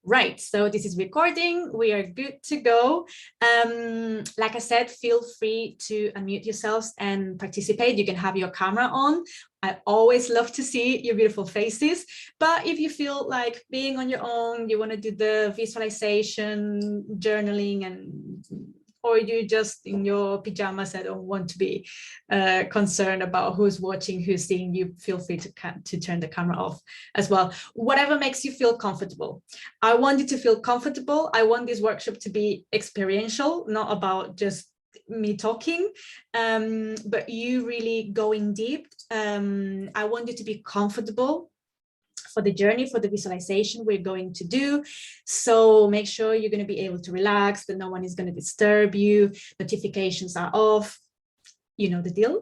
Right, so this is recording. We are good to go. Like I said, feel free to unmute yourselves and participate. You can have your camera on. I always love to see your beautiful faces. But if you feel like being on your own, you want to do the visualization, journaling, or you're just in your pajamas and don't want to be concerned about who's watching, who's seeing you, feel free to turn the camera off as well. Whatever makes you feel comfortable. I want you to feel comfortable. I want this workshop to be experiential, not about just me talking, but you really going deep. I want you to be comfortable for the journey, for the visualization we're going to do. So make sure you're going to be able to relax, that no one is going to disturb you, notifications are off, you know the deal.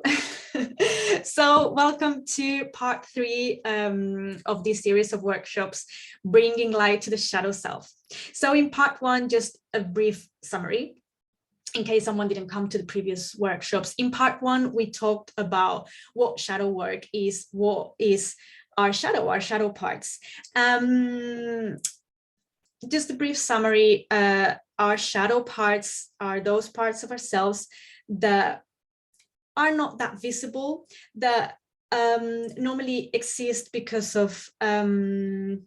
So welcome to part 3 of this series of workshops, bringing light to the shadow self. So in part 1, just a brief summary, in case someone didn't come to the previous workshops. In part 1, we talked about what shadow work is, what is our shadow parts. Just a brief summary, our shadow parts are those parts of ourselves that are not that visible, that normally exist because of some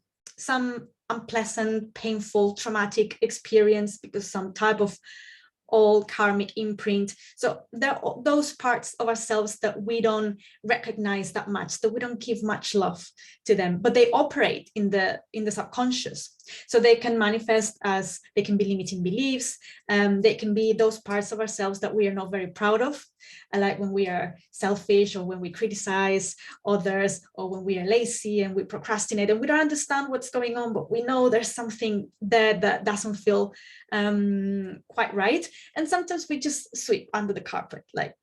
unpleasant, painful, traumatic experience, because some type of old karmic imprint. So there are those parts of ourselves that we don't recognize that much, that we don't give much love to them, but they operate in the subconscious. So they can manifest as, they can be limiting beliefs, they can be those parts of ourselves that we are not very proud of, like when we are selfish, or when we criticize others, or when we are lazy and we procrastinate and we don't understand what's going on, but we know there's something there that doesn't feel quite right. And sometimes we just sweep under the carpet, like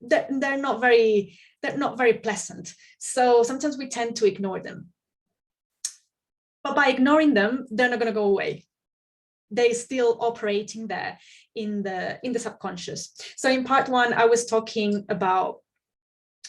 they're not very pleasant. So sometimes we tend to ignore them. But by ignoring them, they're not going to go away. They're still operating there in the subconscious. So in part 1, I was talking about,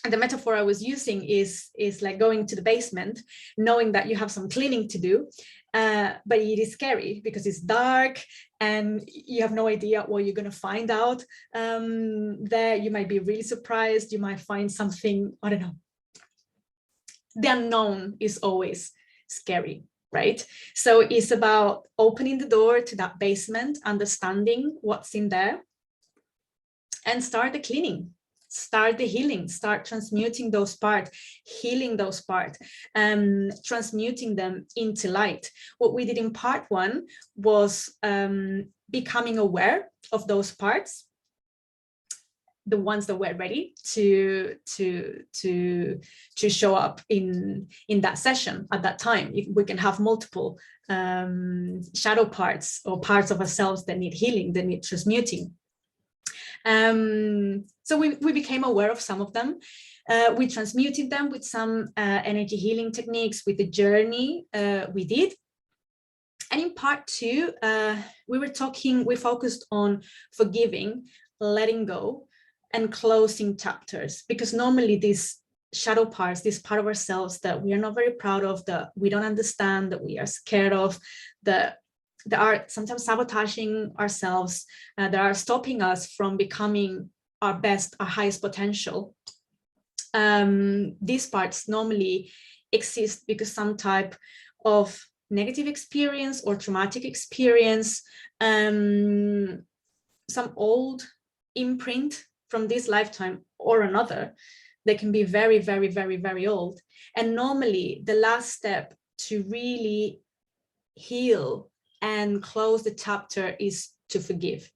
the metaphor I was using is like going to the basement, knowing that you have some cleaning to do, but it is scary because it's dark and you have no idea what you're going to find out there. You might be really surprised. You might find something, I don't know. The unknown is always scary, right? So it's about opening the door to that basement, understanding what's in there, and start the cleaning, start the healing, start transmuting those parts, healing those parts, transmuting them into light. What we did in part 1 was becoming aware of those parts, the ones that were ready to show up in that session at that time. We can have multiple shadow parts, or parts of ourselves that need healing, that need transmuting. So we became aware of some of them. We transmuted them with some energy healing techniques, with the journey we did. And in part 2, we focused on forgiving, letting go, and closing chapters, because normally these shadow parts, this part of ourselves that we are not very proud of, that we don't understand, that we are scared of, that are sometimes sabotaging ourselves, that are stopping us from becoming our best, our highest potential. These parts normally exist because some type of negative experience or traumatic experience, some old imprint from this lifetime or another. They can be very, very, very, very old. And normally the last step to really heal and close the chapter is to forgive.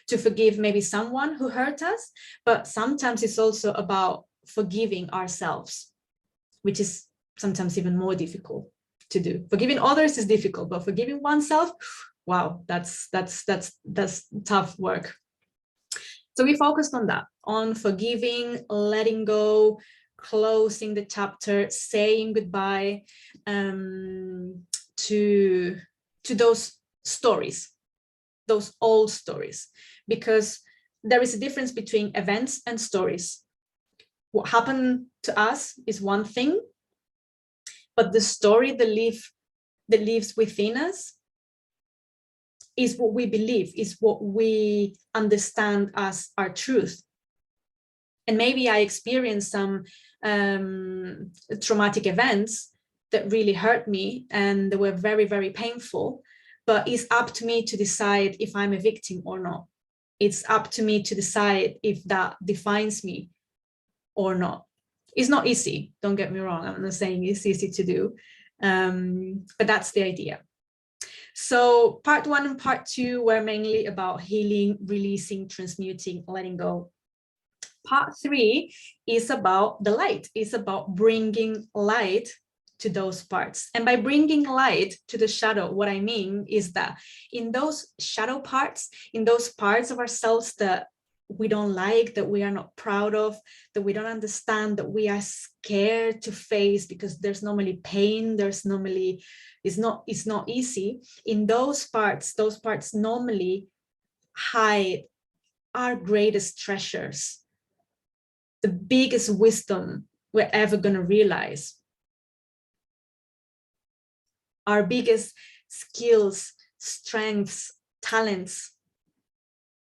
To forgive maybe someone who hurt us, but sometimes it's also about forgiving ourselves, which is sometimes even more difficult to do. Forgiving others is difficult, but forgiving oneself, wow, that's tough work. So we focused on that, on forgiving, letting go, closing the chapter, saying goodbye to those stories, those old stories, because there is a difference between events and stories. What happened to us is one thing, but the story that live that lives within us is what we believe, is what we understand as our truth. And maybe I experienced some traumatic events that really hurt me and they were very, very painful, but it's up to me to decide if I'm a victim or not. It's up to me to decide if that defines me or not. It's not easy, don't get me wrong. I'm not saying it's easy to do, but that's the idea. So part 1 and part 2 were mainly about healing, releasing, transmuting, letting go. Part 3 is about the light. It's about bringing light to those parts. And by bringing light to the shadow, what I mean is that in those shadow parts, in those parts of ourselves that we don't like, that we are not proud of, that we don't understand, that we are scared to face because there's normally pain, there's normally, it's not easy. In those parts normally hide our greatest treasures, the biggest wisdom we're ever going to realize. Our biggest skills, strengths, talents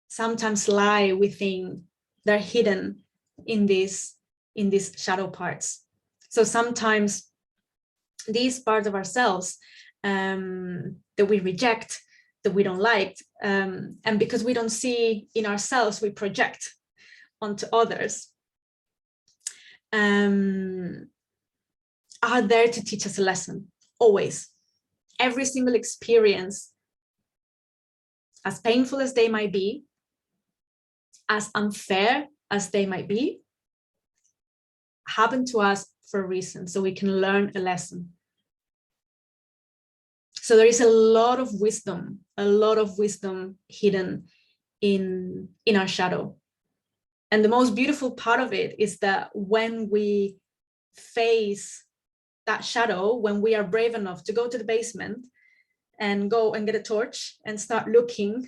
sometimes lie within, they're hidden in these shadow parts. So sometimes these parts of ourselves that we reject, that we don't like, and because we don't see in ourselves, we project onto others, are there to teach us a lesson, always. Every single experience, as painful as they might be, as unfair as they might be, happen to us for a reason, so we can learn a lesson. So there is a lot of wisdom hidden in our shadow. And the most beautiful part of it is that when we face that shadow, when we are brave enough to go to the basement and go and get a torch and start looking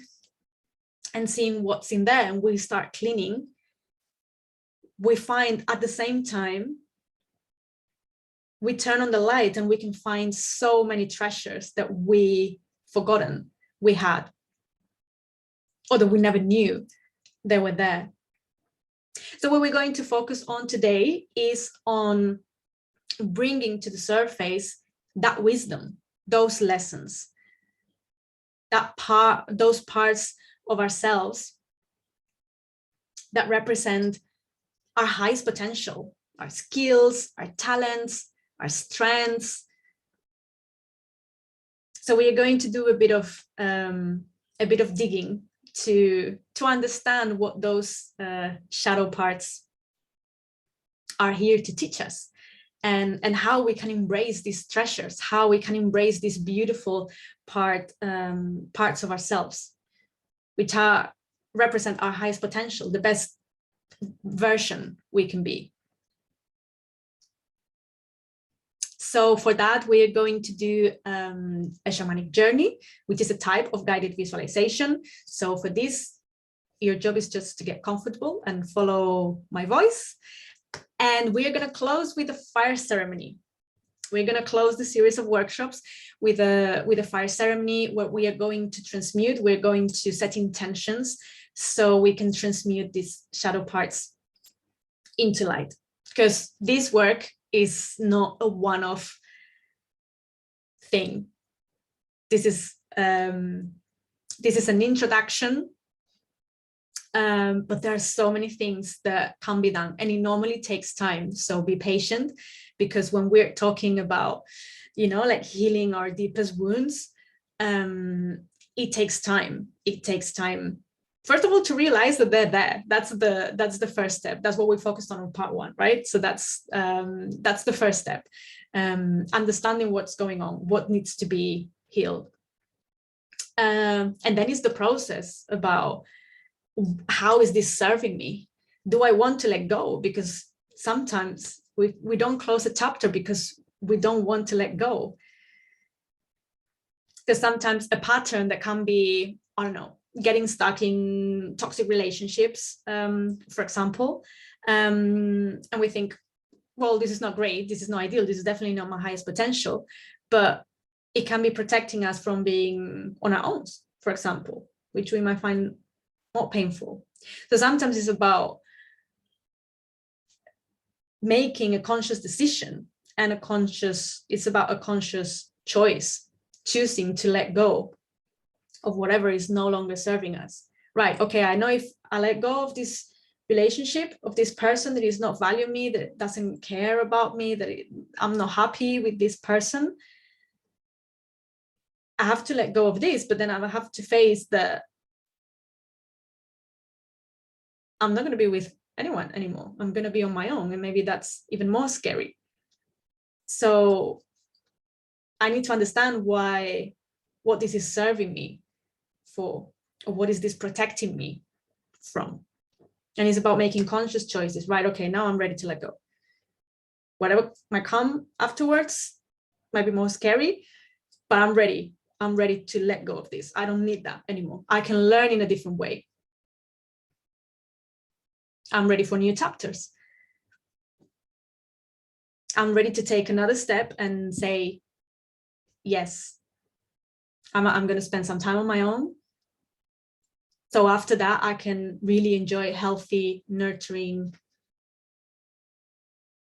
and seeing what's in there, and we start cleaning, we find at the same time, we turn on the light and we can find so many treasures that we forgotten we had, or that we never knew they were there. So what we're going to focus on today is on bringing to the surface that wisdom, those lessons, those parts of ourselves that represent our highest potential, our skills, our talents, our strengths. So we are going to do a bit of digging to understand what those shadow parts are here to teach us, and how we can embrace these treasures, how we can embrace these beautiful parts of ourselves, which represent our highest potential, the best version we can be. So for that, we are going to do a shamanic journey, which is a type of guided visualization. So for this, your job is just to get comfortable and follow my voice. And we are going to close with a fire ceremony. We're going to close the series of workshops with a fire ceremony where we are going to transmute. We're going to set intentions so we can transmute these shadow parts into light. Because this work is not a one-off thing. This is an introduction, but there are so many things that can be done, and it normally takes time. So be patient, because when we're talking about, like healing our deepest wounds, it takes time. It takes time. First of all, to realize that they're there. That's the first step. That's what we focused on part 1, right? So that's the first step. Understanding what's going on, what needs to be healed. And then is the process about, how is this serving me? Do I want to let go? Because sometimes we don't close a chapter because we don't want to let go. Because sometimes a pattern that can be, I don't know, getting stuck in toxic relationships, for example, and we think, well, this is not great, this is not ideal, this is definitely not my highest potential. But it can be protecting us from being on our own, for example, which we might find more painful. So sometimes it's about making a conscious decision, and it's about a conscious choice, choosing to let go of whatever is no longer serving us. Right, okay, I know if I let go of this relationship, of this person that is not valuing me, that doesn't care about me, I'm not happy with this person, I have to let go of this, but then I have to face that I'm not going to be with anyone anymore. I'm going to be on my own, and maybe that's even more scary. So I need to understand what this is serving me for, or what is this protecting me from. And it's about making conscious choices, right? Okay, now I'm ready to let go. Whatever might come afterwards might be more scary, but I'm ready. I'm ready to let go of this. I don't need that anymore. I can learn in a different way. I'm ready for new chapters. I'm ready to take another step and say, yes, I'm going to spend some time on my own. So after that, I can really enjoy healthy, nurturing,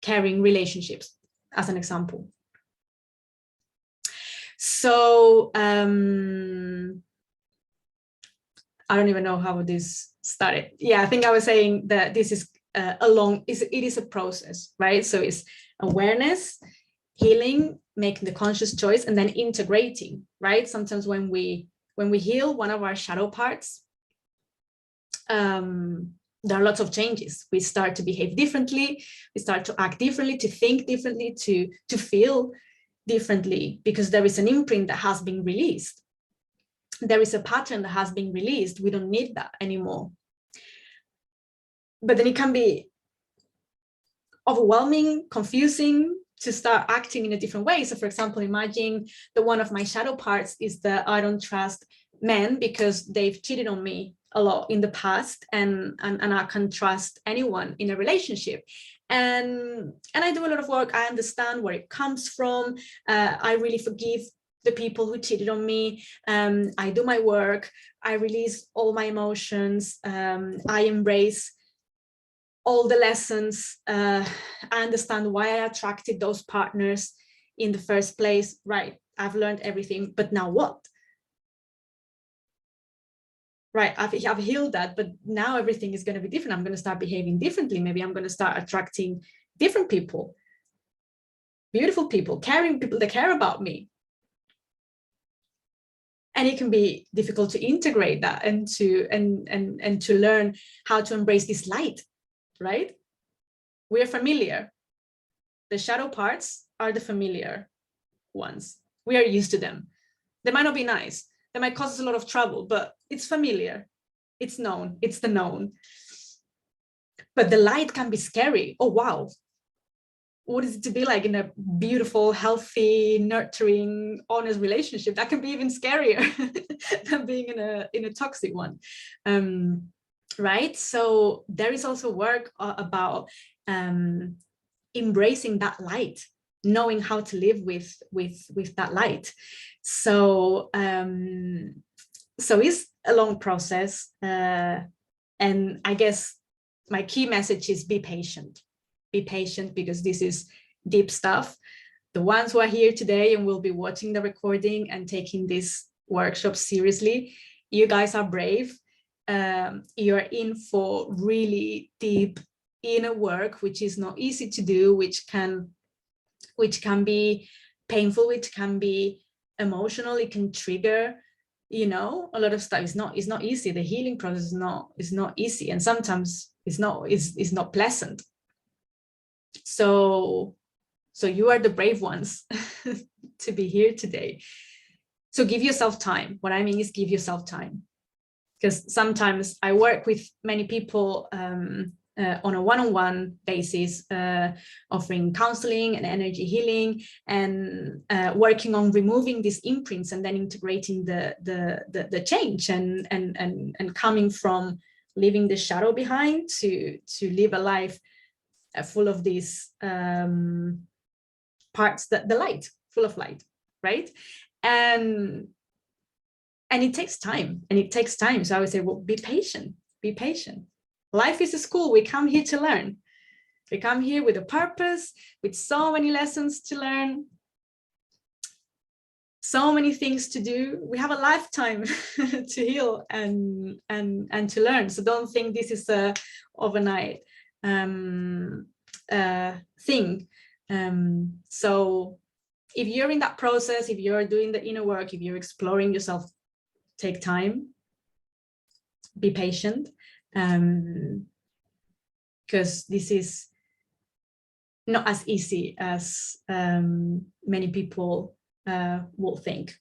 caring relationships, as an example. So I don't even know how this started. Yeah, I think I was saying that this is it is a process, right? So it's awareness, healing, making the conscious choice, and then integrating, right? Sometimes when we heal one of our shadow parts, there are lots of changes. We start to behave differently, we start to act differently, to think differently, to feel differently, because there is an imprint that has been released. There is a pattern that has been released. We don't need that anymore. But then it can be overwhelming, confusing to start acting in a different way. So for example, imagine that one of my shadow parts is that I don't trust men because they've cheated on me a lot in the past, and I can't trust anyone in a relationship. And I do a lot of work. I understand where it comes from. I really forgive the people who cheated on me. I do my work. I release all my emotions. I embrace all the lessons. I understand why I attracted those partners in the first place. Right, I've learned everything, but now what? Right, I've healed that, but now everything is going to be different. I'm going to start behaving differently. Maybe I'm going to start attracting different people, beautiful people, caring people that care about me. And it can be difficult to integrate that and to learn how to embrace this light, right? We're familiar. The shadow parts are the familiar ones. We are used to them. They might not be nice. They might cause us a lot of trouble, but it's familiar. It's known. It's the known. But the light can be scary. Oh, wow. What is it to be like in a beautiful, healthy, nurturing, honest relationship? That can be even scarier than being in a toxic one. Right? So there is also work about embracing that light, knowing how to live with that light. So so it's a long process, and I guess my key message is be patient because this is deep stuff. The ones who are here today and will be watching the recording and taking this workshop seriously, you guys are brave. You're in for really deep inner work, which is not easy to do, which can be painful, which can be emotional. It can trigger, a lot of stuff. It's not easy. The healing process is not easy, and sometimes it's not pleasant. So you are the brave ones to be here today. So give yourself time. What I mean is give yourself time, because sometimes I work with many people on a one-on-one basis, offering counseling and energy healing, and working on removing these imprints and then integrating the change and coming from leaving the shadow behind to live a life full of these parts, full of light, right? And it takes time, So I would say, well, be patient. Life is a school. We come here to learn. We come here with a purpose, with so many lessons to learn, so many things to do. We have a lifetime to heal and to learn. So don't think this is a overnight thing. So if you're in that process, if you're doing the inner work, if you're exploring yourself, take time, be patient, because this is not as easy as many people will think.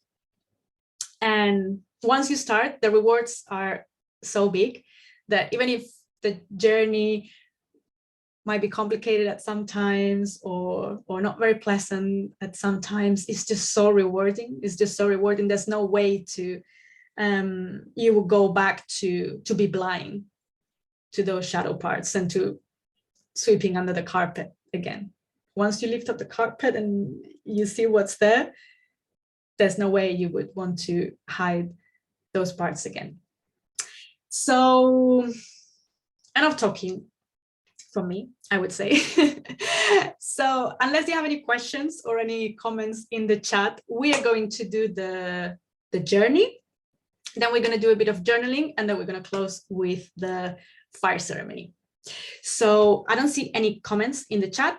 And once you start, the rewards are so big that even if the journey might be complicated at some times or not very pleasant at some times, it's just so rewarding. There's no way to you will go back to be blind to those shadow parts and to sweeping under the carpet again. Once you lift up the carpet and you see what's there, there's no way you would want to hide those parts again. So, enough talking from me, I would say. So unless you have any questions or any comments in the chat, we are going to do the journey. Then we're going to do a bit of journaling, and then we're going to close with the fire ceremony. So I don't see any comments in the chat.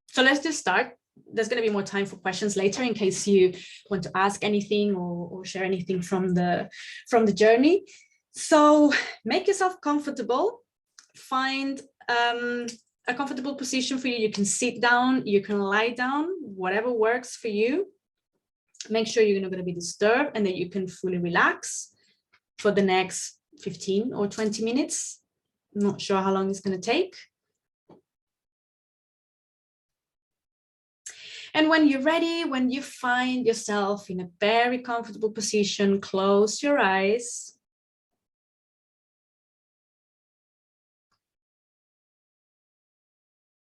So let's just start. There's going to be more time for questions later in case you want to ask anything or share anything from the journey. So make yourself comfortable. Find a comfortable position for you. You can sit down, you can lie down, whatever works for you. Make sure you're not going to be disturbed and that you can fully relax for the next 15 or 20 minutes. I'm not sure how long it's going to take. And when you're ready, when you find yourself in a very comfortable position, close your eyes.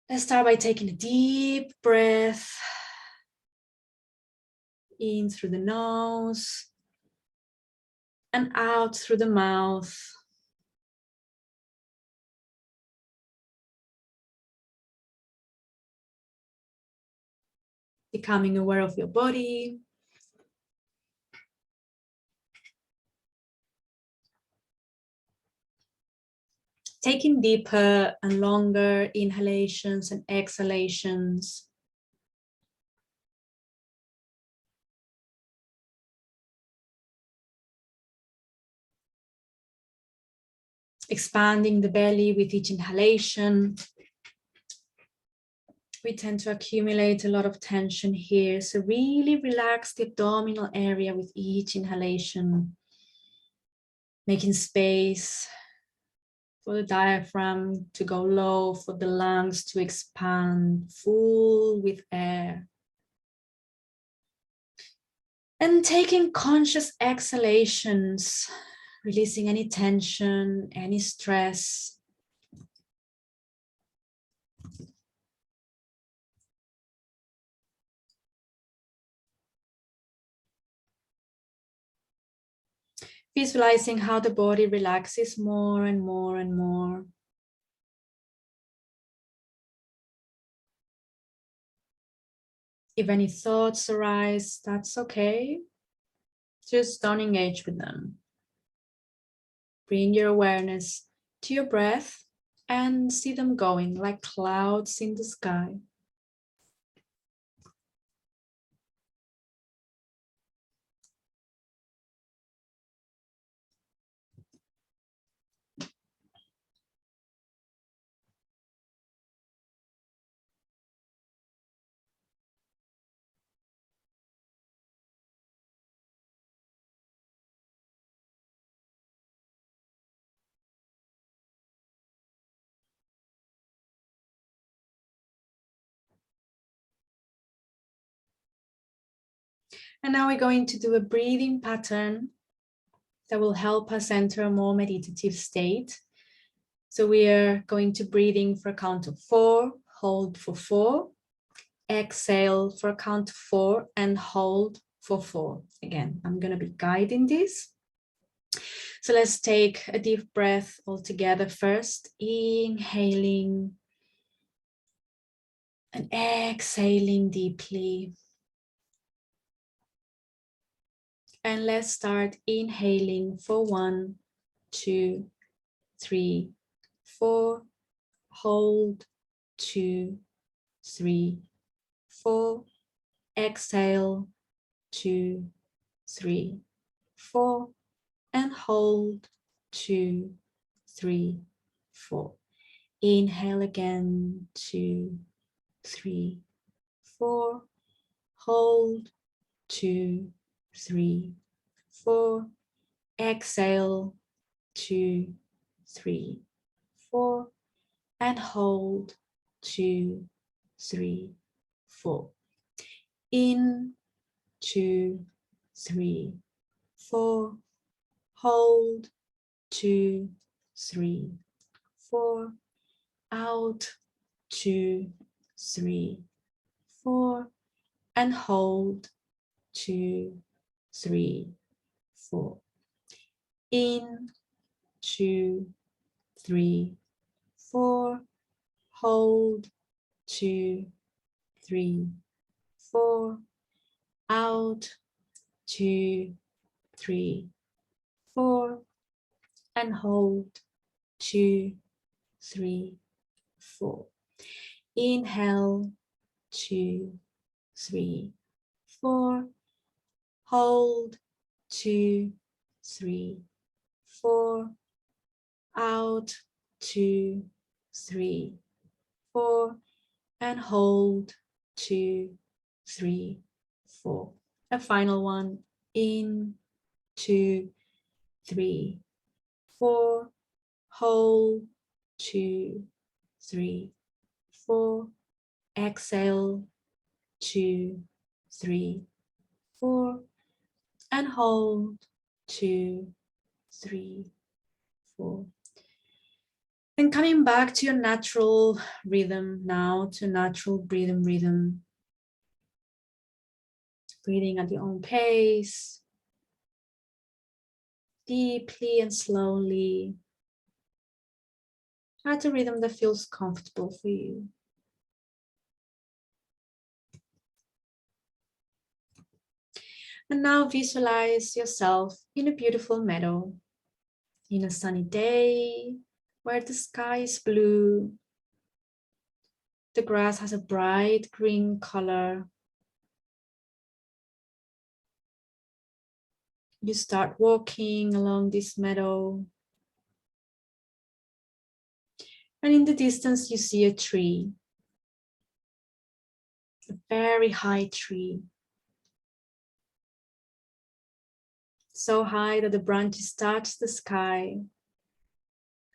Let's start by taking a deep breath in through the nose and out through the mouth. Becoming aware of your body. Taking deeper and longer inhalations and exhalations. Expanding the belly with each inhalation. We tend to accumulate a lot of tension here, so really relax the abdominal area with each inhalation, making space for the diaphragm to go low, for the lungs to expand, full with air. And taking conscious exhalations, releasing any tension, any stress. Visualizing how the body relaxes more and more and more. If any thoughts arise, that's okay. Just don't engage with them. Bring your awareness to your breath and see them going like clouds in the sky. And now we're going to do a breathing pattern that will help us enter a more meditative state. So we are going to breathe in for a count of 4, hold for 4, exhale for a count of 4 and hold for 4. Again, I'm going to be guiding this. So let's take a deep breath all together first, inhaling and exhaling deeply. And let's start inhaling for 1, 2, 3, 4. Hold 2, 3, 4. Exhale 2, 3, 4. And hold 2, 3, 4. Inhale again 2, 3, 4. Hold 2, 3, 4. Exhale 2, 3, 4. And hold 2, 3, 4. In 2, 3, 4. Hold 2, 3, 4. Out 2, 3, 4. And hold 2, 3, 4. In 2, 3, 4. Hold 2, 3, 4. Out 2, 3, 4. And hold 2, 3, 4. Inhale 2, 3, 4. Hold 2, 3, 4. Out 2, 3, 4. And hold 2, 3, 4. A final one. In 2, 3, 4. Hold 2, 3, 4. Exhale 2, 3, 4. And hold 2, 3, 4. And coming back to your natural rhythm now, to natural rhythm. Breathing at your own pace, deeply and slowly, at a rhythm that feels comfortable for you. And now visualize yourself in a beautiful meadow, in a sunny day where the sky is blue. The grass has a bright green color. You start walking along this meadow. And in the distance, you see a tree, a very high tree. So high that the branches touch the sky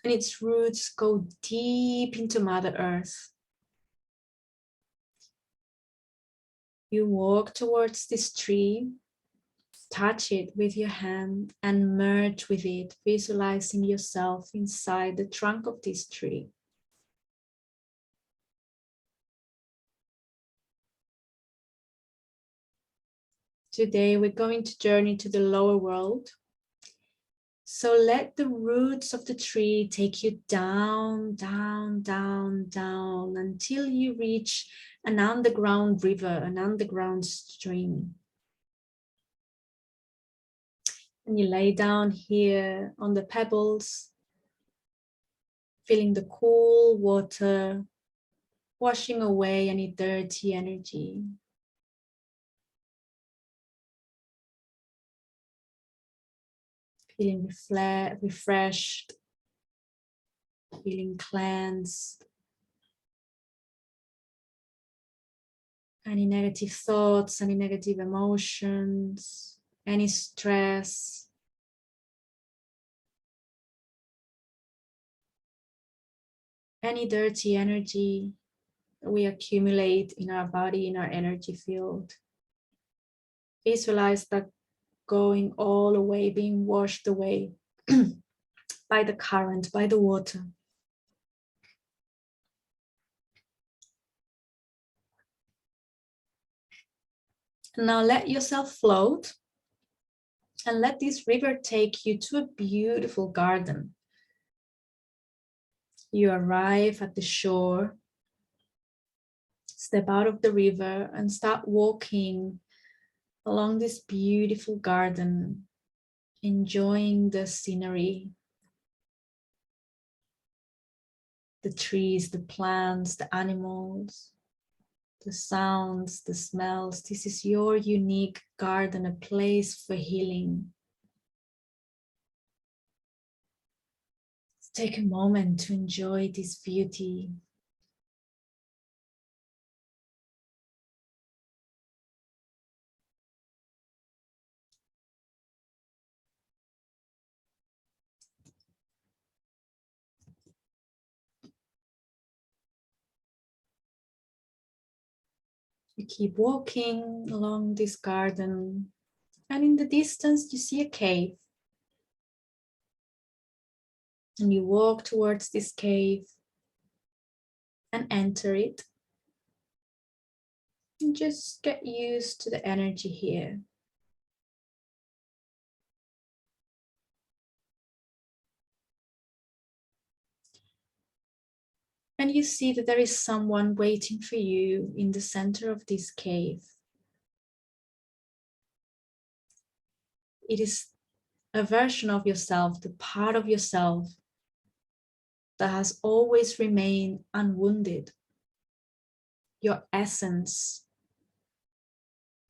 and its roots go deep into Mother Earth. You walk towards this tree, touch it with your hand and merge with it, visualizing yourself inside the trunk of this tree. Today we're going to journey to the lower world. So let the roots of the tree take you down, down, down, down until you reach an underground river, an underground stream. And you lay down here on the pebbles, feeling the cool water, washing away any dirty energy. Feeling refreshed, feeling cleansed. Any negative thoughts, any negative emotions, any stress. Any dirty energy that we accumulate in our body, in our energy field. Visualize that going all away, being washed away by the current, by the water. And now let yourself float and let this river take you to a beautiful garden. You arrive at the shore, step out of the river and start walking along this beautiful garden, enjoying the scenery, the trees, the plants, the animals, the sounds, the smells. This is your unique garden, a place for healing. Take a moment to enjoy this beauty. You keep walking along this garden, and in the distance you see a cave. And you walk towards this cave and enter it. And just get used to the energy here. And you see that there is someone waiting for you in the center of this cave. It is a version of yourself, the part of yourself that has always remained unwounded. Your essence,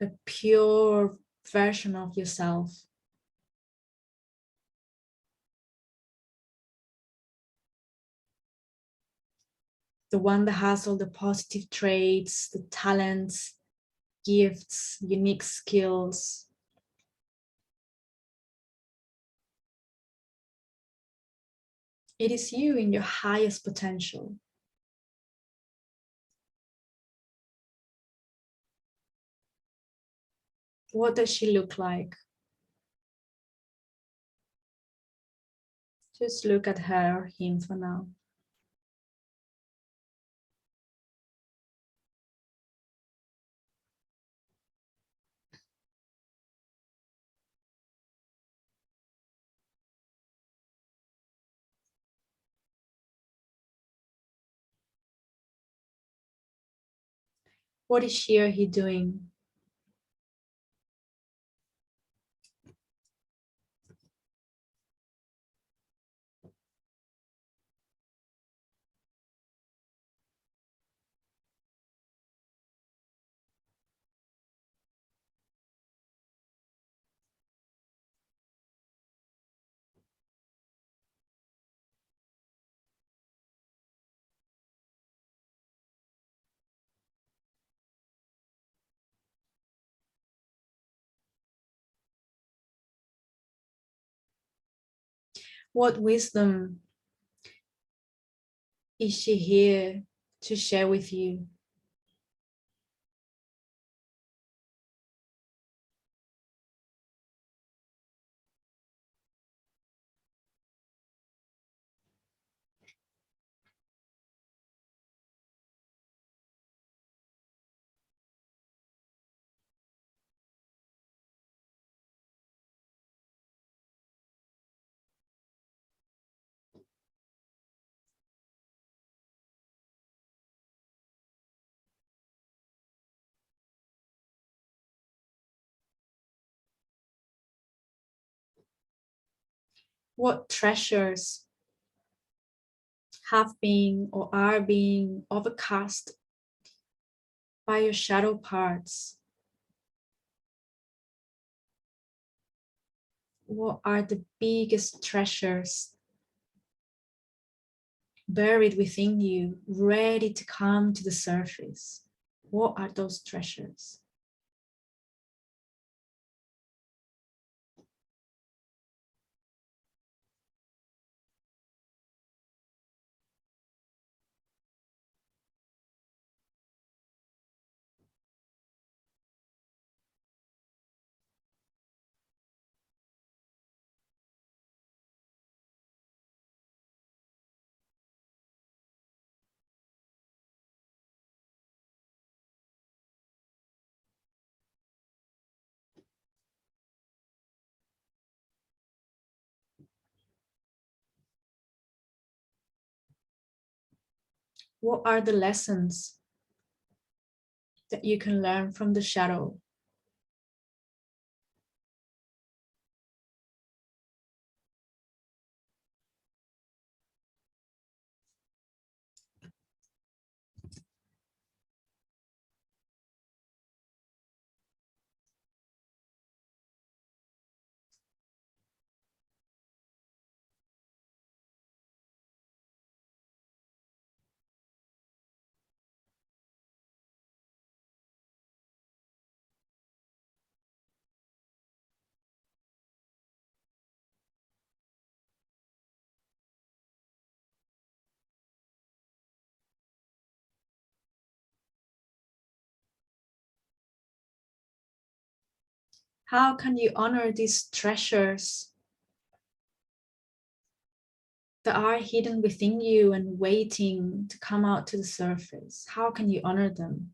a pure version of yourself. The one that has all the positive traits, the talents, gifts, unique skills. It is you in your highest potential. What does she look like? Just look at her or him for now. What is she or he doing? What wisdom is she here to share with you? What treasures have been or are being overcast by your shadow parts? What are the biggest treasures buried within you, ready to come to the surface? What are those treasures? What are the lessons that you can learn from the shadow? How can you honor these treasures that are hidden within you and waiting to come out to the surface? How can you honor them?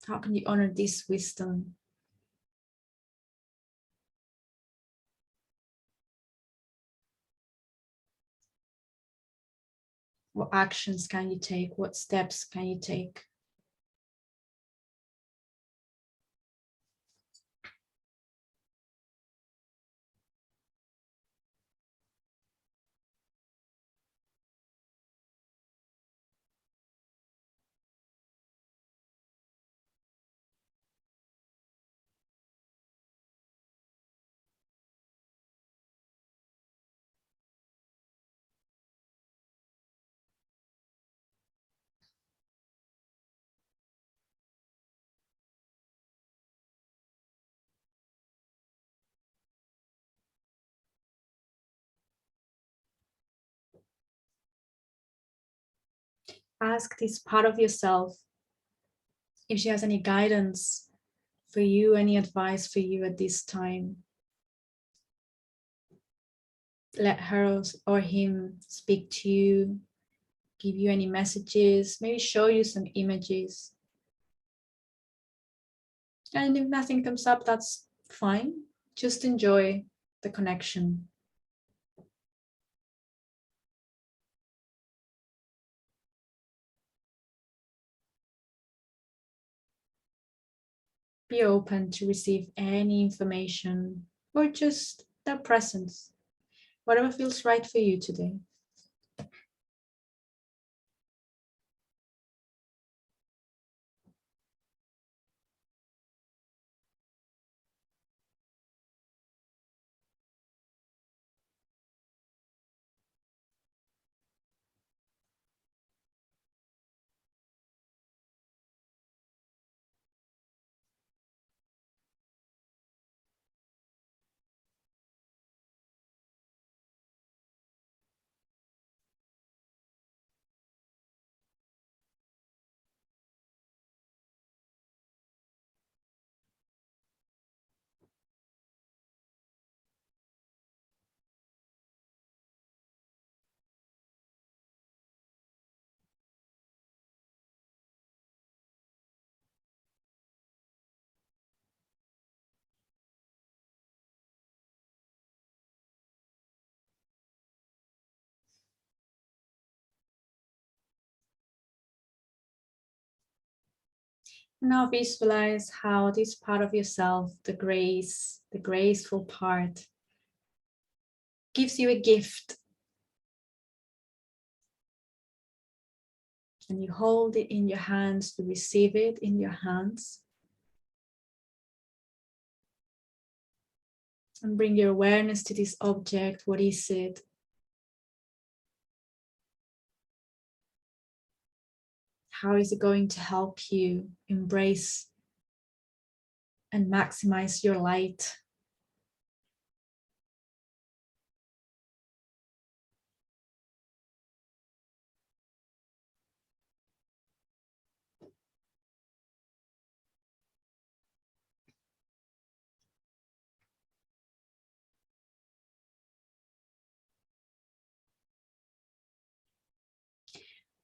How can you honor this wisdom? What actions can you take? What steps can you take? Ask this part of yourself if she has any guidance for you, any advice for you at this time. Let her or him speak to you, give you any messages, maybe show you some images. And if nothing comes up, that's fine. Just enjoy the connection. Be open to receive any information or just their presence, whatever feels right for you today. Now visualize how this part of yourself, the graceful part, gives you a gift. And you hold it in your hands to receive it in your hands. And bring your awareness to this object. What is it? How is it going to help you embrace and maximize your light?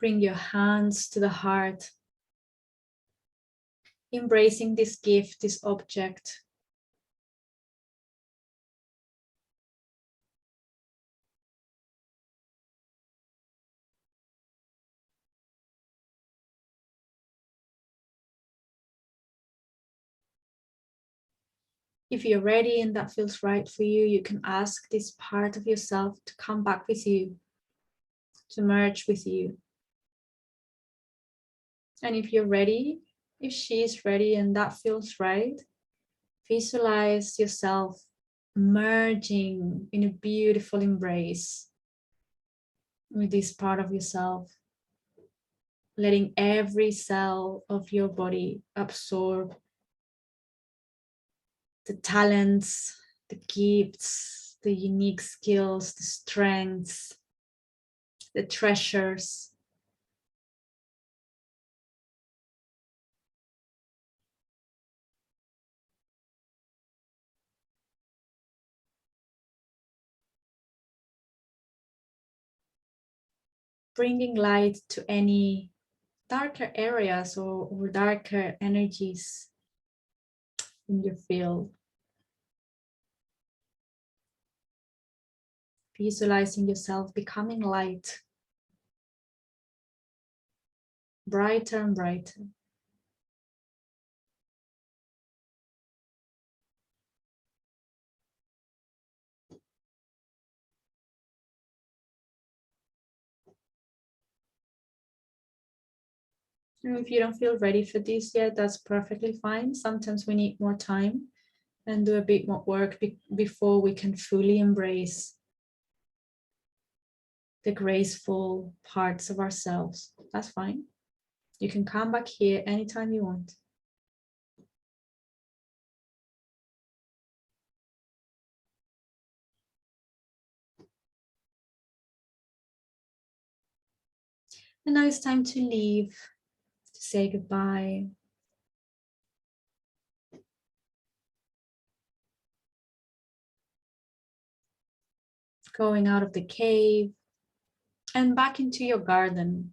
Bring your hands to the heart, embracing this gift, this object. If you're ready and that feels right for you, you can ask this part of yourself to come back with you, to merge with you. And if you're ready, if she's ready and that feels right, visualize yourself merging in a beautiful embrace with this part of yourself, letting every cell of your body absorb the talents, the gifts, the unique skills, the strengths, the treasures. Bringing light to any darker areas or darker energies in your field. Visualizing yourself becoming light, brighter and brighter. And if you don't feel ready for this yet, that's perfectly fine. Sometimes we need more time and do a bit more work before we can fully embrace the graceful parts of ourselves. That's fine. You can come back here anytime you want. And now it's time to leave, to say goodbye. Going out of the cave and back into your garden.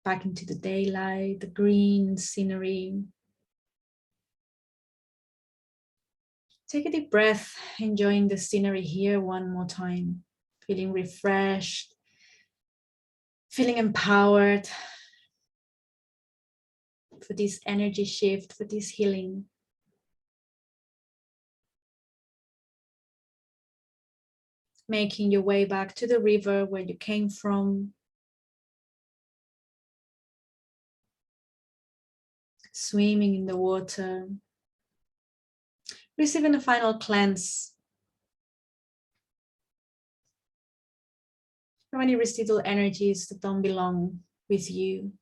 Back into the daylight, the green scenery. Take a deep breath, enjoying the scenery here one more time. Feeling refreshed, feeling empowered for this energy shift, for this healing. Making your way back to the river where you came from. Swimming in the water. Receiving a final cleanse from any residual energies that don't belong with you.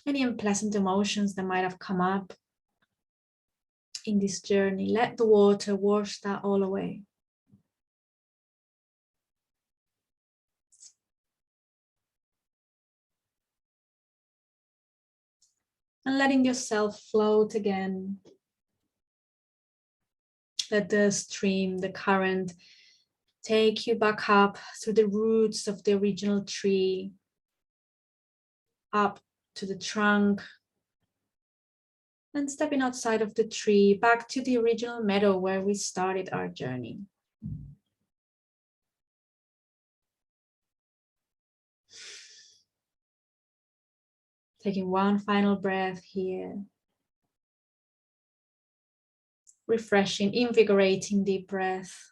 Any unpleasant emotions that might have come up in this journey. Let the water wash that all away. And letting yourself float again. Let the stream, the current, take you back up through the roots of the original tree, up to the trunk, and stepping outside of the tree, back to the original meadow where we started our journey. Taking one final breath here. Refreshing, invigorating deep breath.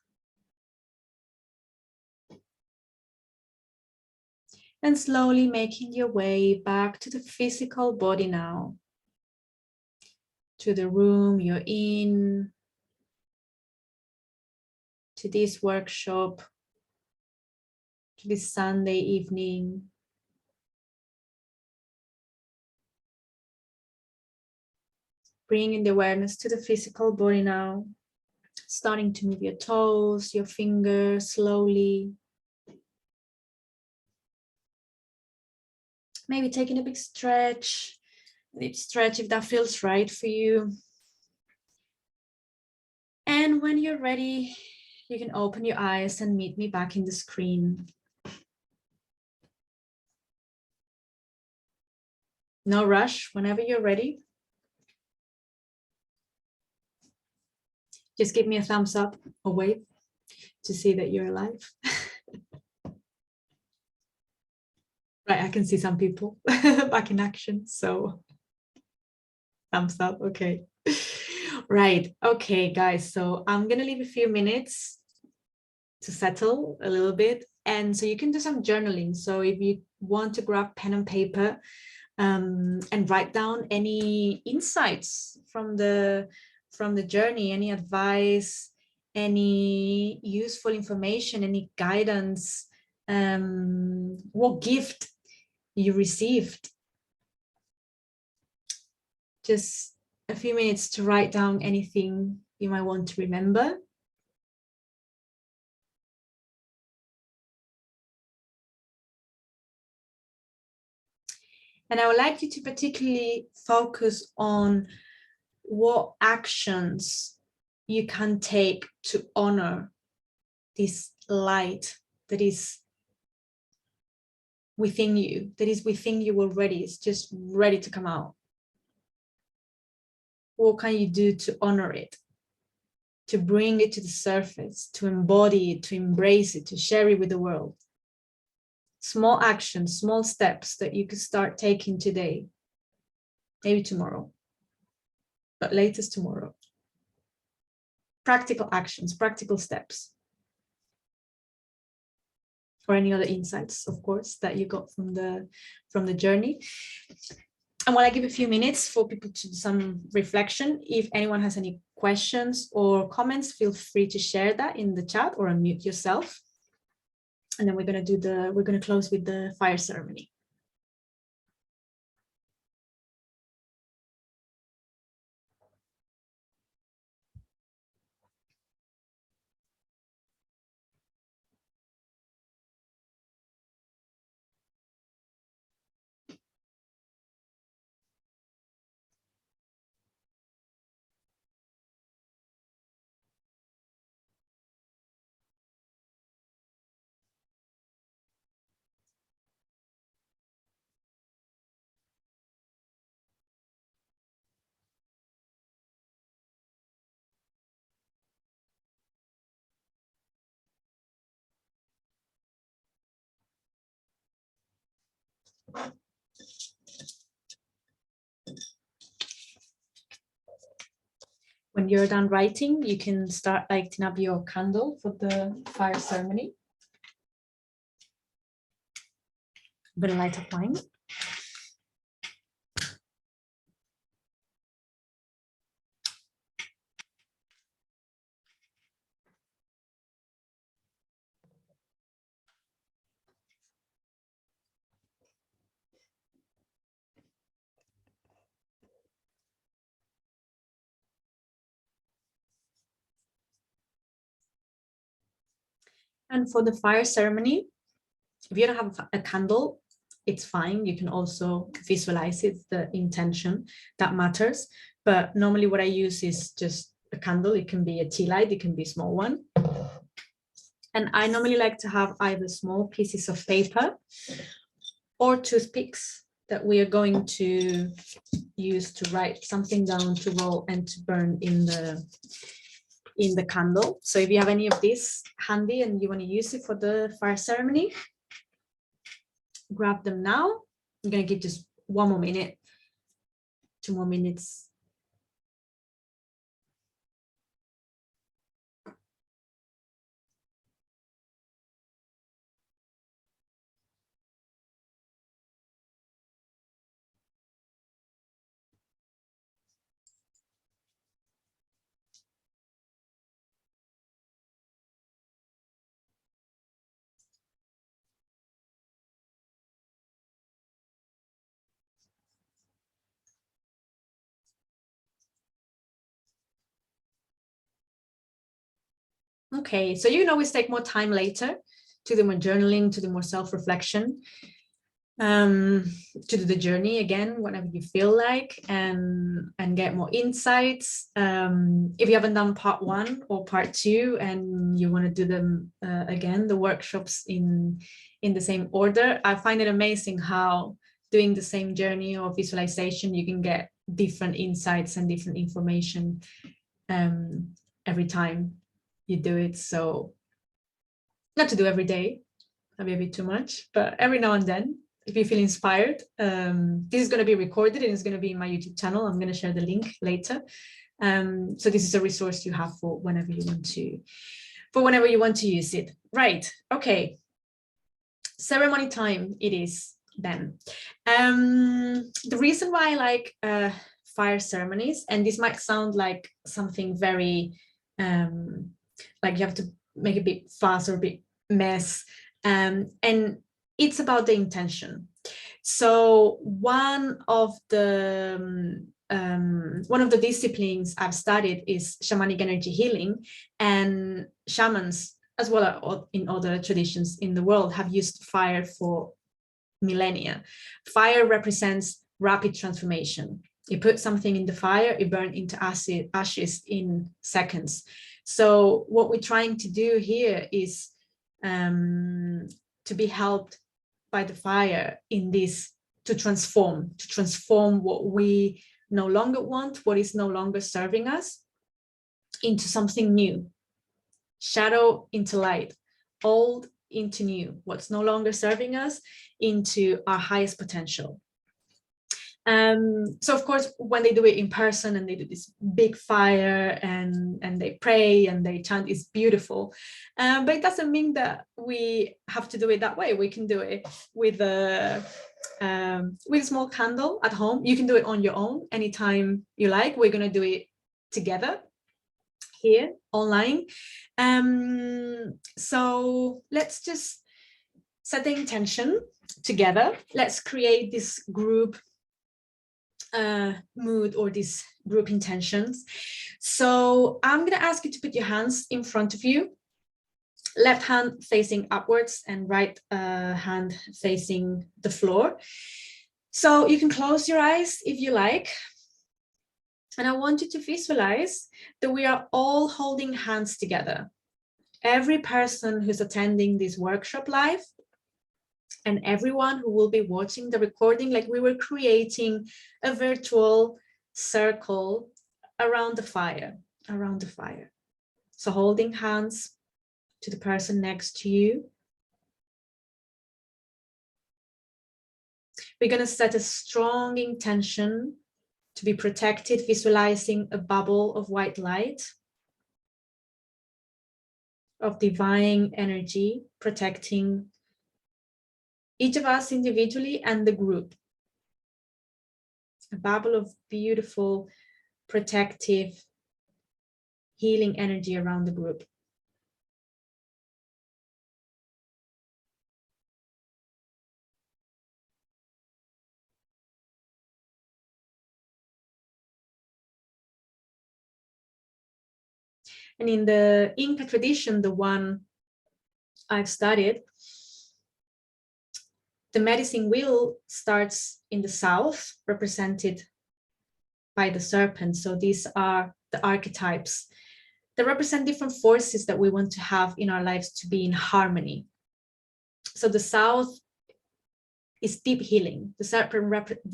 And slowly making your way back to the physical body now. To the room you're in. To this workshop. To this Sunday evening. Bringing the awareness to the physical body now. Starting to move your toes, your fingers slowly. Maybe taking a big stretch. Deep stretch if that feels right for you. And when you're ready, you can open your eyes and meet me back in the screen. No rush, whenever you're ready. Just give me a thumbs up or wave to see that you're alive. Right, I can see some people back in action, so thumbs up. Okay. Right. Okay, guys. So I'm gonna leave a few minutes to settle a little bit, and so you can do some journaling. So if you want to grab pen and paper, and write down any insights from the journey, any advice, any useful information, any guidance, what gift you received. Just a few minutes to write down anything you might want to remember. And I would like you to particularly focus on what actions you can take to honor this light that is within you, already. It's just ready to come out. What can you do to honor it, to bring it to the surface, to embody it, to embrace it, to share it with the world? Small actions, small steps that you could start taking today, maybe tomorrow, but latest tomorrow. Practical actions, practical steps. Or any other insights, of course, that you got from the journey. And while I give a few minutes for people to do some reflection, if anyone has any questions or comments, feel free to share that in the chat or unmute yourself. And then we're going to close with the fire ceremony. When you're done writing, you can start lighting up your candle for the fire ceremony. I'm going to light up mine. And for the fire ceremony, if you don't have a candle, it's fine. You can also visualize it, the intention that matters. But normally what I use is just a candle. It can be a tea light, it can be a small one. And I normally like to have either small pieces of paper or toothpicks that we are going to use to write something down, to roll and to burn in the candle. So if you have any of these handy and you want to use it for the fire ceremony, grab them now. I'm going to give just 1 more minute, 2 more minutes. Okay, so you can always take more time later to do more journaling, to do more self-reflection, to do the journey again, whenever you feel like, and get more insights. If you haven't done part 1 or part 2 and you want to do them again, the workshops in the same order, I find it amazing how doing the same journey or visualization, you can get different insights and different information every time you do it. So not to do every day, that'd be a bit too much, but every now and then if you feel inspired. This is going to be recorded and it's going to be in my YouTube channel. I'm going to share the link later. So this is a resource you have for whenever you want to use it. Right. Okay. Ceremony time it is then. The reason why I like fire ceremonies, and this might sound like something very like you have to make a big fuss or a big mess, and it's about the intention. So one of the disciplines I've studied is shamanic energy healing, and shamans, as well as in other traditions in the world, have used fire for millennia. Fire represents rapid transformation. You put something in the fire, it burns into ashes in seconds. So what we're trying to do here is to be helped by the fire in this, to transform what we no longer want, what is no longer serving us, into something new. Shadow into light, old into new, what's no longer serving us into our highest potential. So of course, when they do it in person and they do this big fire and they pray and they chant, it's beautiful. But it doesn't mean that we have to do it that way. We can do it with a small candle at home. You can do it on your own anytime you like. We're going to do it together here online. So let's just set the intention together. Let's create this group mood or these group intentions. So I'm going to ask you to put your hands in front of you, left hand facing upwards and right hand facing the floor. So you can close your eyes if you like. And I want you to visualize that we are all holding hands together. Every person who's attending this workshop live and everyone who will be watching the recording, like we were creating a virtual circle around the fire, So holding hands to the person next to you. We're going to set a strong intention to be protected, visualizing a bubble of white light, of divine energy, protecting each of us individually and the group. A bubble of beautiful, protective, healing energy around the group. And in the Inca tradition, the one I've studied, the medicine wheel starts in the south, represented by the serpent. So these are the archetypes that represent different forces that we want to have in our lives to be in harmony. So the south is deep healing. The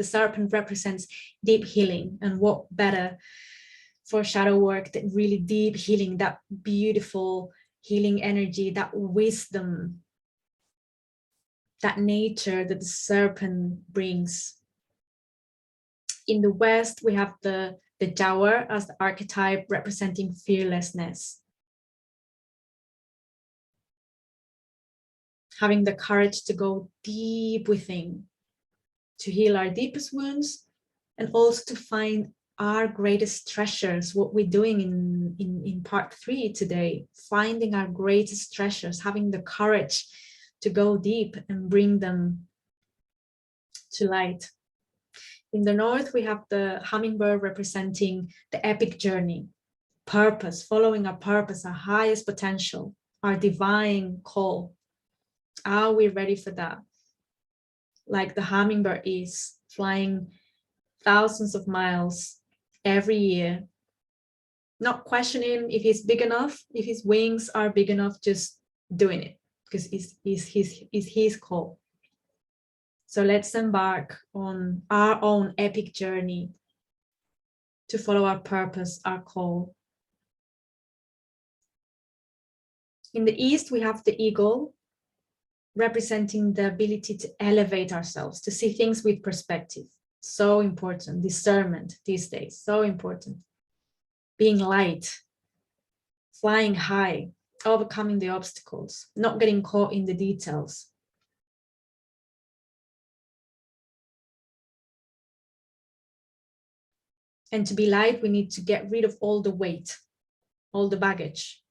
serpent represents deep healing, and what better for shadow work than really deep healing, that beautiful healing energy, that wisdom, that nature that the serpent brings. In the West, we have the Jaguar as the archetype representing fearlessness. Having the courage to go deep within, to heal our deepest wounds, and also to find our greatest treasures, what we're doing in part 3 today, finding our greatest treasures, having the courage to go deep and bring them to light. In the North, we have the hummingbird representing the epic journey, purpose, following our purpose, our highest potential, our divine call. Are we ready for that? Like the hummingbird is flying thousands of miles every year, not questioning if he's big enough, if his wings are big enough, just doing it because it's his call. So let's embark on our own epic journey to follow our purpose, our call. In the East, we have the eagle representing the ability to elevate ourselves, to see things with perspective. So important. Discernment these days, so important. Being light, flying high, overcoming the obstacles, not getting caught in the details. And to be light, we need to get rid of all the weight, all the baggage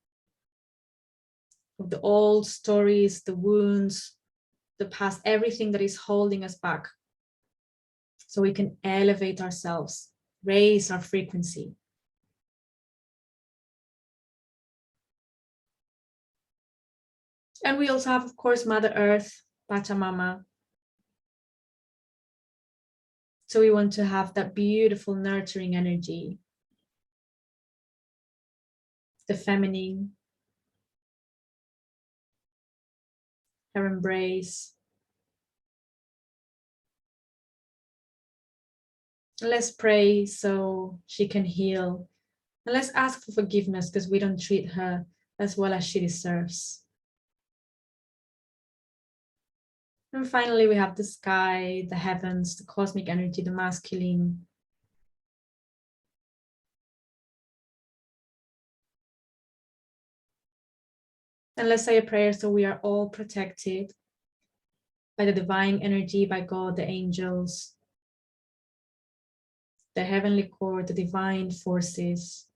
of the old stories, the wounds, the past, everything that is holding us back, so we can elevate ourselves, raise our frequency. And we also have, of course, Mother Earth, Pachamama. So we want to have that beautiful nurturing energy, the feminine, her embrace. Let's pray so she can heal. And let's ask for forgiveness because we don't treat her as well as she deserves. And finally, we have the sky, the heavens, the cosmic energy, the masculine. And let's say a prayer so we are all protected by the divine energy, by God, the angels, the heavenly core, the divine forces.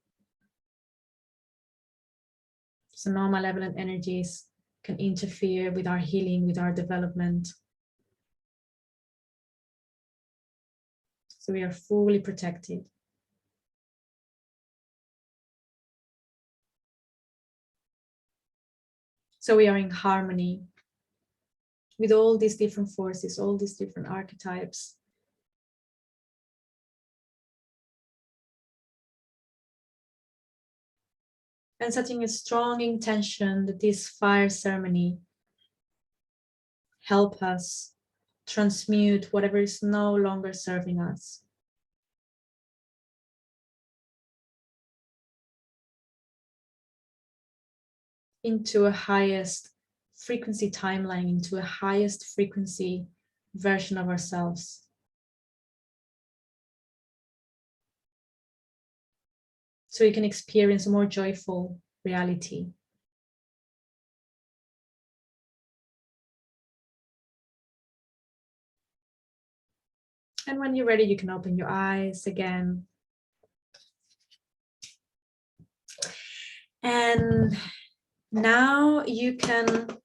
So no malevolent energies can interfere with our healing, with our development. So we are fully protected. So we are in harmony with all these different forces, all these different archetypes. And setting a strong intention that this fire ceremony help us transmute whatever is no longer serving us. Into a highest frequency timeline, into a highest frequency version of ourselves. So we can experience a more joyful reality. And when you're ready, you can open your eyes again. And now you can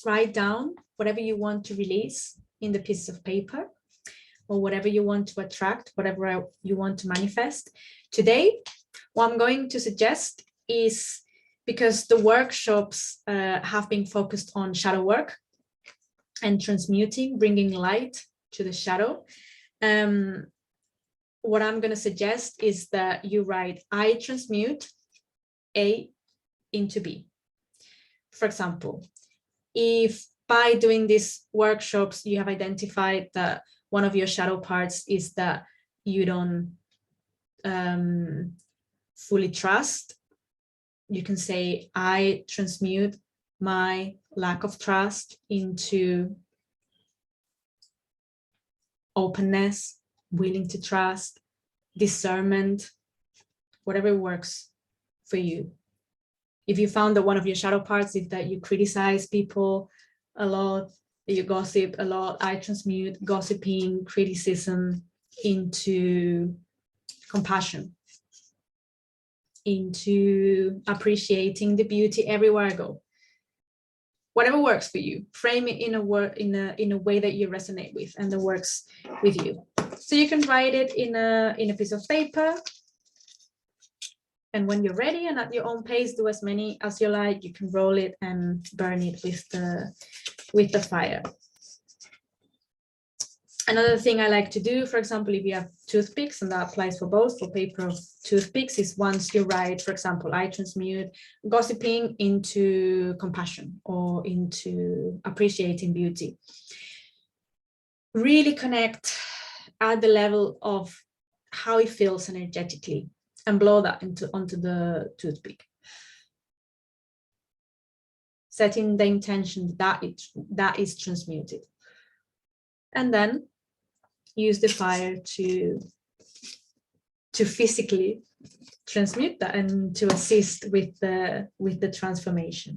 write down whatever you want to release in the piece of paper, or whatever you want to attract, whatever you want to manifest. Today, what I'm going to suggest is, because the workshops have been focused on shadow work and transmuting, bringing light to the shadow, what I'm going to suggest is that you write, I transmute A into B. For example, if by doing these workshops, you have identified that one of your shadow parts is that you don't fully trust, you can say, I transmute my lack of trust into openness, willing to trust, discernment, whatever works for you. If you found that one of your shadow parts is that you criticize people a lot, that you gossip a lot, I transmute gossiping, criticism into compassion, into appreciating the beauty everywhere I go. Whatever works for you, frame it in a way that you resonate with and that works with you. So you can write it in a piece of paper. And when you're ready and at your own pace, do as many as you like. You can roll it and burn it with the fire. Another thing I like to do, for example, if you have toothpicks, and that applies for both, for paper or toothpicks, is once you write, for example, I transmute gossiping into compassion or into appreciating beauty. Really connect at the level of how it feels energetically and blow that onto the toothpick. setting the intention that is transmuted. And then use the fire to physically transmute that and to assist with the transformation.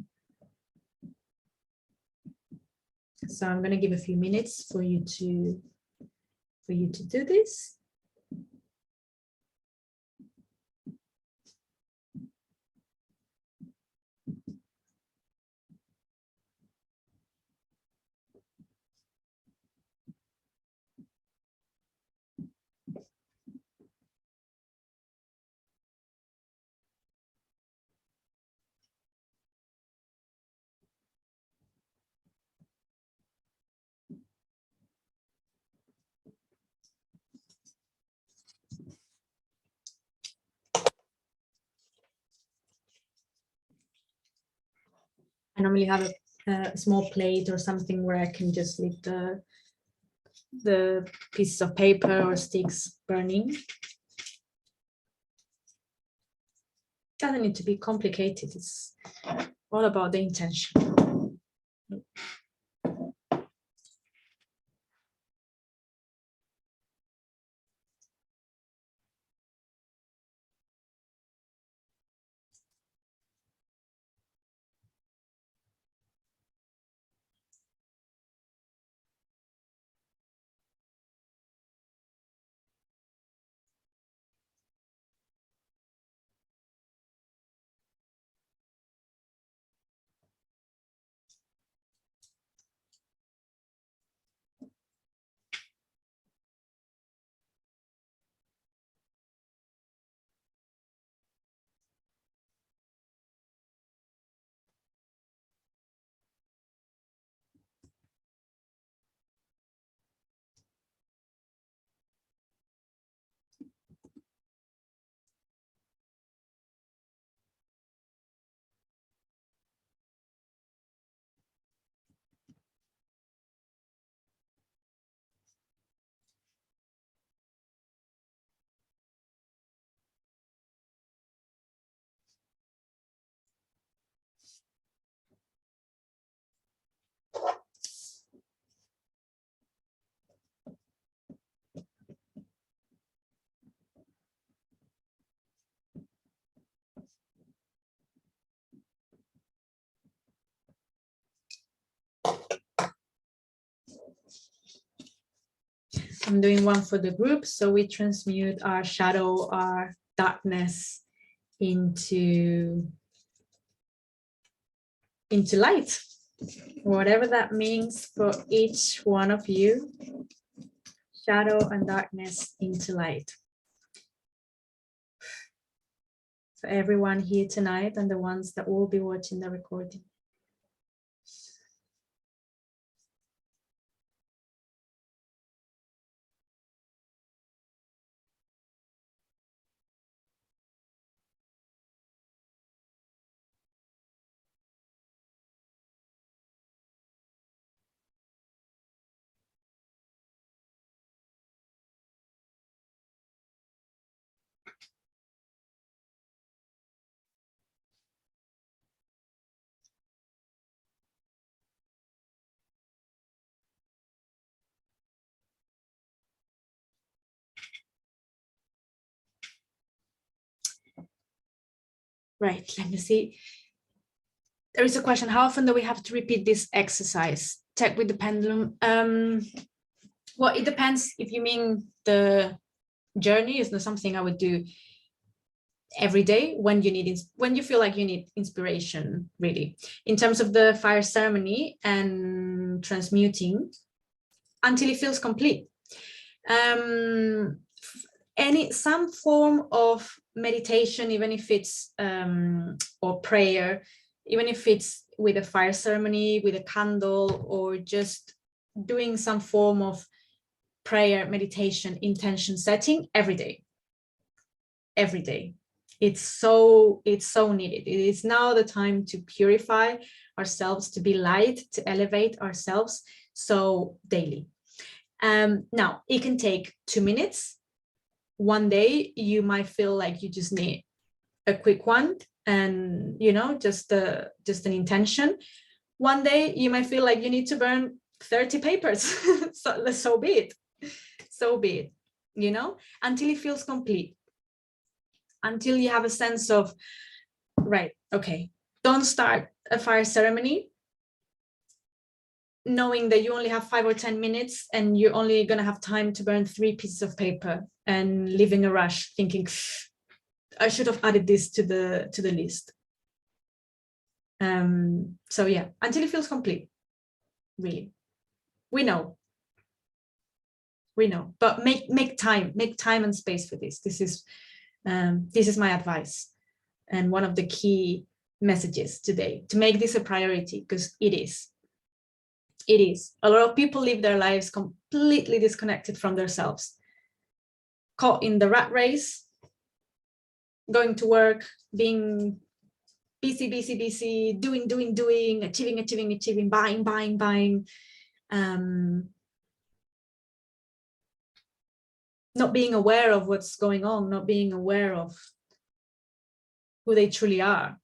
So I'm going to give a few minutes for you to do this. I normally have a small plate or something where I can just leave the pieces of paper or sticks burning. Doesn't need to be complicated. It's all about the intention. I'm doing one for the group. So we transmute our shadow, our darkness into light, whatever that means for each one of you. Shadow and darkness into light. For everyone here tonight and the ones that will be watching the recording. Right, let me see. There is a question, how often do we have to repeat this exercise? Check with the pendulum. Well, it depends. If you mean the journey, is not something I would do every day when you feel like you need inspiration, really. In terms of the fire ceremony and transmuting, until it feels complete. Some form of meditation, even if it's or prayer, even if it's with a fire ceremony, with a candle, or just doing some form of prayer, meditation, intention setting every day. It's so needed. It is now the time to purify ourselves, to be light, to elevate ourselves. So daily. Now it can take 2 minutes. One day you might feel like you just need a quick one, and just an intention. One day you might feel like you need to burn 30 papers. So be it. So be it, you know, until it feels complete. Until you have a sense of, right, okay, don't start a fire ceremony knowing that you only have 5 or 10 minutes and you're only going to have time to burn 3 pieces of paper, and live in a rush thinking, I should have added this to the list. So yeah, until it feels complete, really. We know, but make time and space for this. This is my advice, and one of the key messages today, to make this a priority, because it is. A lot of people live their lives completely disconnected from themselves, caught in the rat race, going to work, being busy, doing, achieving, buying, not being aware of what's going on, not being aware of who they truly are,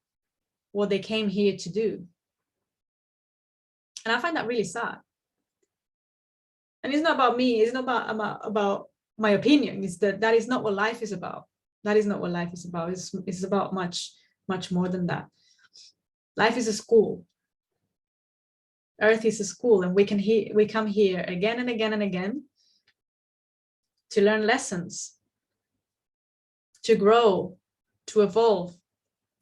what they came here to do. And I find that really sad. And it's not about me, it's not about my opinion. It's that is not what life is about. That is not what life is about. It's about much more than that. Life is a school. Earth is a school, and we come here again and again and again to learn lessons, to grow, to evolve,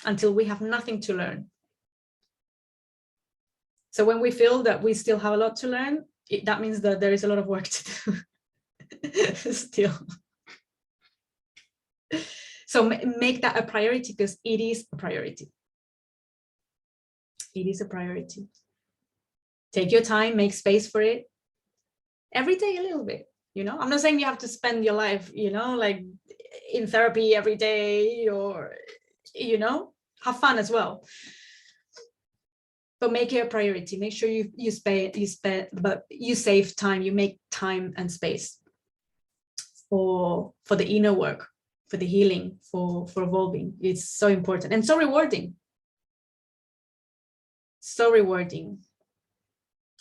until we have nothing to learn. So when we feel that we still have a lot to learn, that means that there is a lot of work to do still. So make that a priority, because it is a priority. It is a priority. Take your time, make space for it. Every day a little bit, you know. I'm not saying you have to spend your life, you know, like in therapy every day, or, you know, have fun as well. But make it a priority. Make sure but you save time, you make time and space for the inner work, for the healing, for evolving. It's so important and so rewarding. So rewarding.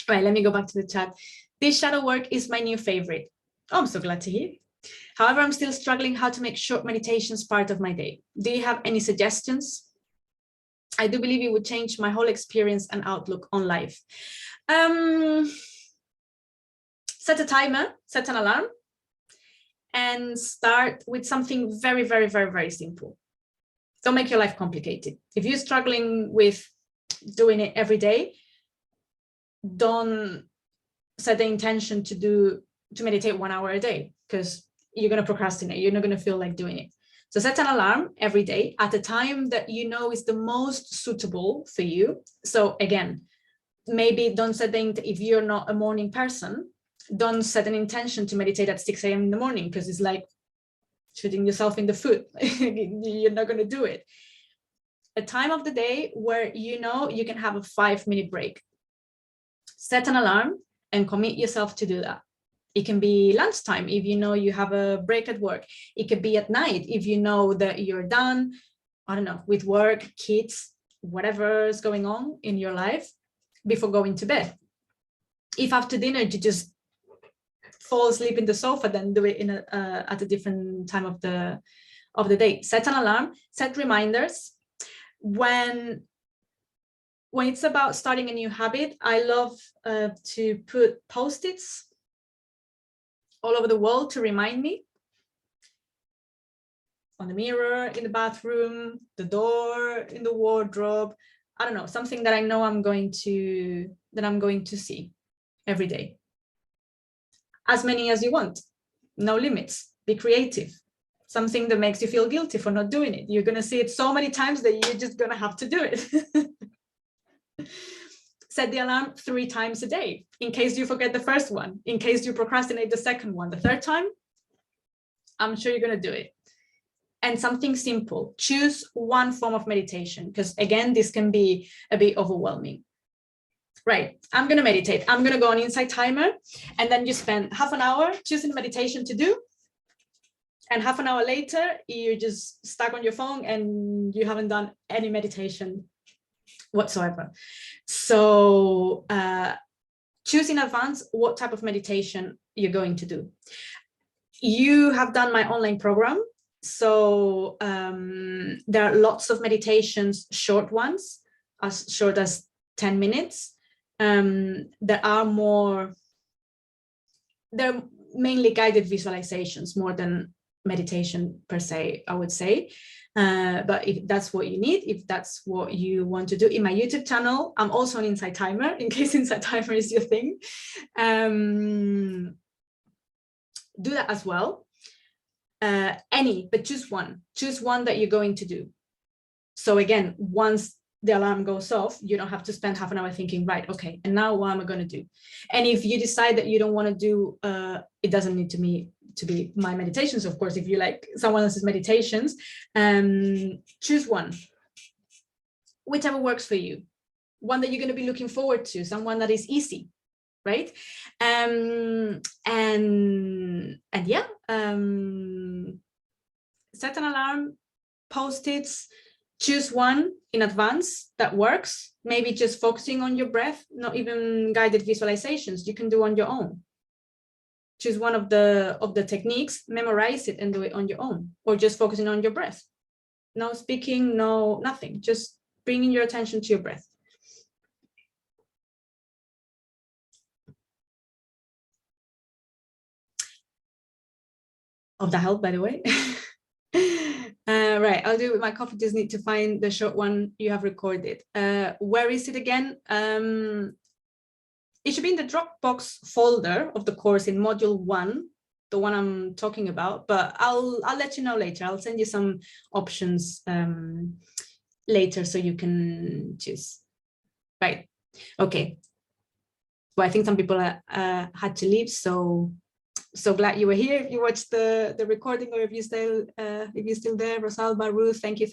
All right, let me go back to the chat. This shadow work is my new favorite. Oh, I'm so glad to hear. However, I'm still struggling how to make short meditations part of my day. Do you have any suggestions? I do believe it would change my whole experience and outlook on life. Set a timer, set an alarm, and start with something very, very, very, very simple. Don't make your life complicated. If you're struggling with doing it every day, don't set the intention to meditate 1 hour a day, because you're going to procrastinate. You're not going to feel like doing it. So set an alarm every day at a time that you know is the most suitable for you. So again, maybe don't set if you're not a morning person, don't set an intention to meditate at 6 a.m. in the morning, because it's like shooting yourself in the foot. You're not going to do it. A time of the day where you know you can have a 5-minute break. Set an alarm and commit yourself to do that. It can be lunchtime if you know you have a break at work. It could be at night if you know that you're done, I don't know, with work, kids, whatever is going on in your life, before going to bed. If after dinner you just fall asleep in the sofa, then do it at a different time of the day. Set an alarm, set reminders. When it's about starting a new habit, I love to put Post-its all over the wall to remind me. On the mirror, in the bathroom, the door, in the wardrobe. I don't know, something that I know I'm going to see every day. As many as you want, no limits. Be creative. Something that makes you feel guilty for not doing it. You're going to see it so many times that you're just going to have to do it. Set the alarm 3 times a day, in case you forget the first one, in case you procrastinate the second one. The third time, I'm sure you're going to do it. And something simple. Choose one form of meditation, because again, this can be a bit overwhelming. Right, I'm going to meditate. I'm going to go on Insight Timer, and then you spend half an hour choosing meditation to do. And half an hour later, you're just stuck on your phone and you haven't done any meditation whatsoever. So choose in advance what type of meditation you're going to do. You have done my online program. So there are lots of meditations, short ones, as short as 10 minutes. There are more, they're mainly guided visualizations more than meditation per se, I would say. But if that's what you need, if that's what you want to do, in my YouTube channel, I'm also an Insight Timer, in case Insight Timer is your thing. Do that as well. But choose one that you're going to do. So again, once the alarm goes off, you don't have to spend half an hour thinking, right, okay, and now what am I going to do? And if you decide that you don't want to do, it doesn't need to be my meditations, of course. If you like someone else's meditations, choose one, whichever works for you, one that you're going to be looking forward to, someone that is easy, right? And yeah, set an alarm, post-its, choose one in advance that works. Maybe just focusing on your breath, not even guided visualizations. You can do on your own. Choose one of the techniques, memorize it, and do it on your own, or just focusing on your breath. No speaking, no nothing. Just bringing your attention to your breath. Of the help, by the way. Right, I'll do it with my coffee. Just need to find the short one you have recorded. Where is it again? It should be in the Dropbox folder of the course in module 1, the one I'm talking about, but I'll let you know later. I'll send you some options later so you can choose. Right, okay. Well, I think some people had to leave, so glad you were here. If you watched the recording, or if you're still there, Rosalba, Ruth, thank you.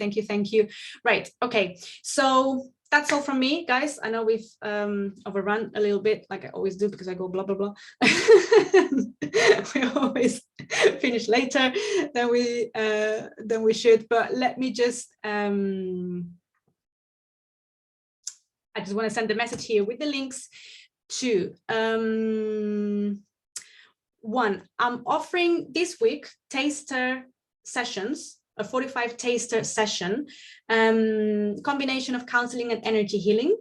Right, okay, so that's all from me, guys. I know we've overrun a little bit, like I always do, because I go blah blah blah. We always finish later than we should, but let me just I just want to send the message here with the links to one, I'm offering this week taster sessions, a 45 taster session, combination of counseling and energy healing.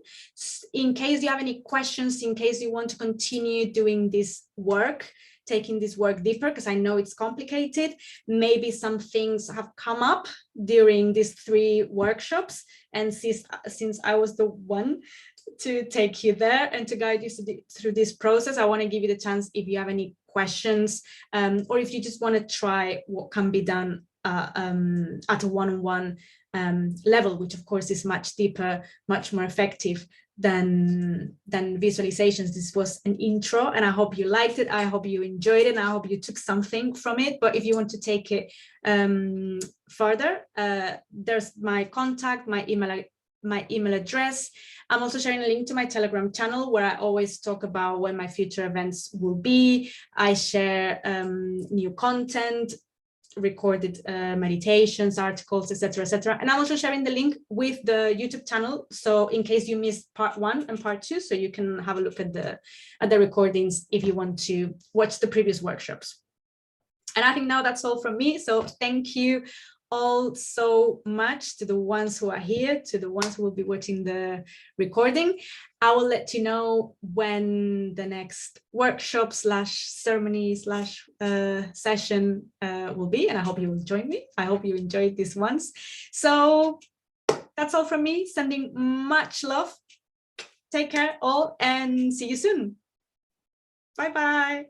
In case you have any questions, in case you want to continue doing this work, taking this work deeper, because I know it's complicated. Maybe some things have come up during these 3 workshops, and since I was the one to take you there and to guide you through this process, I want to give you the chance, if you have any questions, or if you just want to try what can be done at a one-on-one level, which of course is much deeper, much more effective than visualizations. This was an intro, and I hope you liked it. I hope you enjoyed it, and I hope you took something from it. But if you want to take it further, there's my contact, my email address. I'm also sharing a link to my Telegram channel, where I always talk about when my future events will be. I share new content, recorded meditations, articles, etc., etc. And I'm also sharing the link with the YouTube channel, so in case you missed part 1 and part 2, so you can have a look at the recordings if you want to watch the previous workshops. And I think now that's all from me. So thank you all so much to the ones who are here, to the ones who will be watching the recording. I will let you know when the next workshop / ceremony / session will be, and I hope you will join me. I hope you enjoyed these ones. So that's all from me, sending much love. Take care all, and see you soon. Bye-bye.